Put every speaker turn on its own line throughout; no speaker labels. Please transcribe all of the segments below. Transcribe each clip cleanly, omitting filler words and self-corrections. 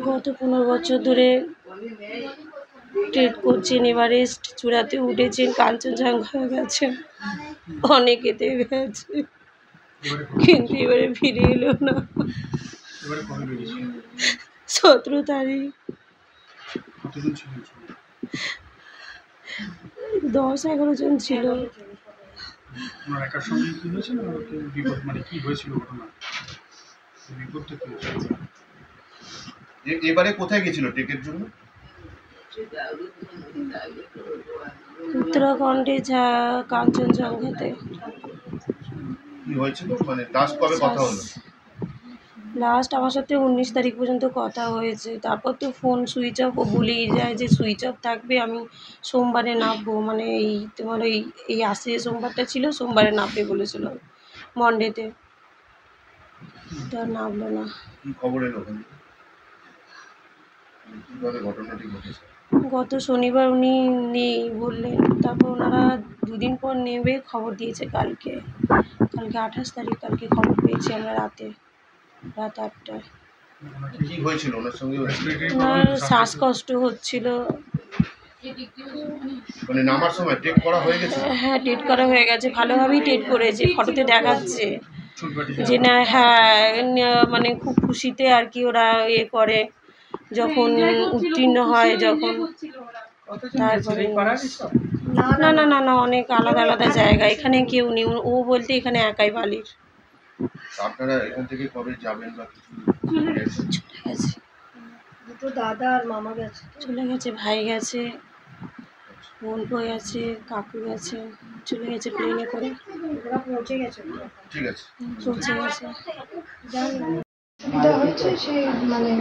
গত 15 বছর ধরে ট্রেড করছেন, এভারেস্ট চূড়াতে উঠেছেন, কাঞ্চনজঙ্ঘা হয়ে গেছে, অনেকেতে গেছে, কিন্তু এবারে ফিরে এলো না। 17 তারিখ 10-11 জন ছিল।
এবারে কোথায় গেছিল ট্রেকের জন্য?
উত্তরাখণ্ডে কাঞ্চনজঙ্ঘাতে।
কি হয়েছিল, মানে লাস্ট কবে কথা হলো?
লাস্ট আমার সাথে 19 তারিখ পর্যন্ত কথা হয়েছে, তারপর তো ফোন সুইচ অফ, ও ভুলেই যায় যে সুইচ অফ থাকবে। আমি সোমবারে নামবো, মানে এই তোমার এই আসে সোমবারটা ছিল, সোমবারে নামবে বলেছিল মন্ডেতে, তো আর নামলো না।
কি খবর এলো ওখানে, কিভাবে ঘটনাটি ঘটেছে?
গত শনিবার উনি নেই বললেন, তারপর ওনারা 2 দিন পর নেবে খবর দিয়েছে। কালকে 28 তারিখ, কালকে খবর পেয়েছি আমরা রাত 8টায়।
কি হয়েছিল ওনার সঙ্গে?
ওনার শ্বাসকষ্ট হচ্ছিল।
মানে নামার সময় টেক করা হয়ে গেছে?
হ্যাঁ, টেট করা হয়ে গেছে, ভালোভাবেই টেট করেছে, ফটোতে দেখাচ্ছে যে না। হ্যাঁ, মানে খুব খুশিতে আর কি ওরা করে, যখন উত্তীর্ণ হয়, যখন তারপরে না না না না অনেক আলাদা আলাদা জায়গা, এখানে কেউ নেই। ও বলতে এখানে একাই বালির।
আপনারা এখান থেকে কবে যাবেন বা কিছু?
চলে গেছে,
দুটো দাদা আর মামা গেছে,
চলে গেছে, ভাই গেছে, বোন বই আছে, কাকু গেছে, চলে গেছে প্লেনে করে।
ওরা পৌঁছে গেছে।
ঠিক আছে,
পৌঁছে গেছে।
এটা হচ্ছে সে মানে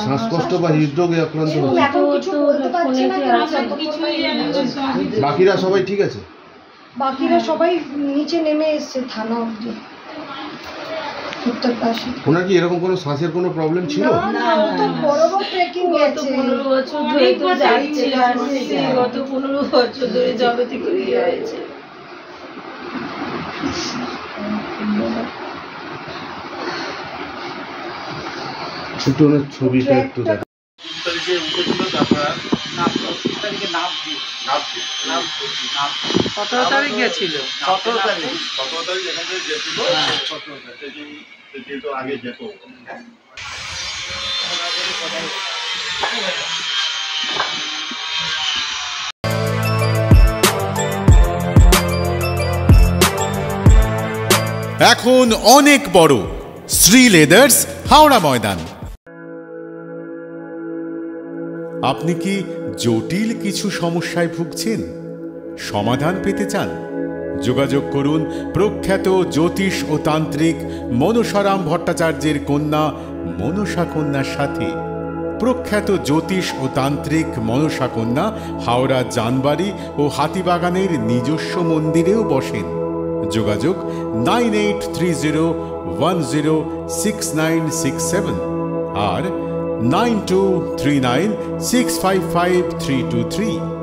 শ্বাসকষ্ট বা হৃদরোগে আক্রান্ত হয়েছে।
এখন কিছু বলতে পারছে না,
বাকিরা সবাই ঠিক আছে?
বাকিরা সবাই নিচে নেমে এসছে থানা অবধি, উত্তর পাশে।
ওনার কি এরকম কোনো শ্বাসের কোনো প্রবলেম ছিল?
না, ও তো বড় বড় ট্রেকিং গেছে।
15 বছর ধরে তো যাচ্ছে, গত 15 বছর ধরে জবে থেকে হয়েছে।
একটু ওনার ছবিটা একটু দেখা।
17 তারিখ গেছিল।
17 তারিখ এখান থেকে গেছিল, 17 তারিখ যেহেতু আগে যেত।
এখন অনেক বড় শ্রী লেদার্স হাওড়া ময়দান। আপনি কি জটিল কিছু সমস্যায় ভুগছেন, সমাধান পেতে চান? যোগাযোগ করুন প্রখ্যাত জ্যোতিষ ও তান্ত্রিক মনসারাম ভট্টাচার্যের কন্যা মনসা কন্যার সাথে। প্রখ্যাত জ্যোতিষ ও তান্ত্রিক মনসা কন্যা হাওড়া জানবাড়ি ও হাতিবাগানের নিজস্ব মন্দিরেও বসেন। যোগাযোগ 9830106967 আর 9239655323।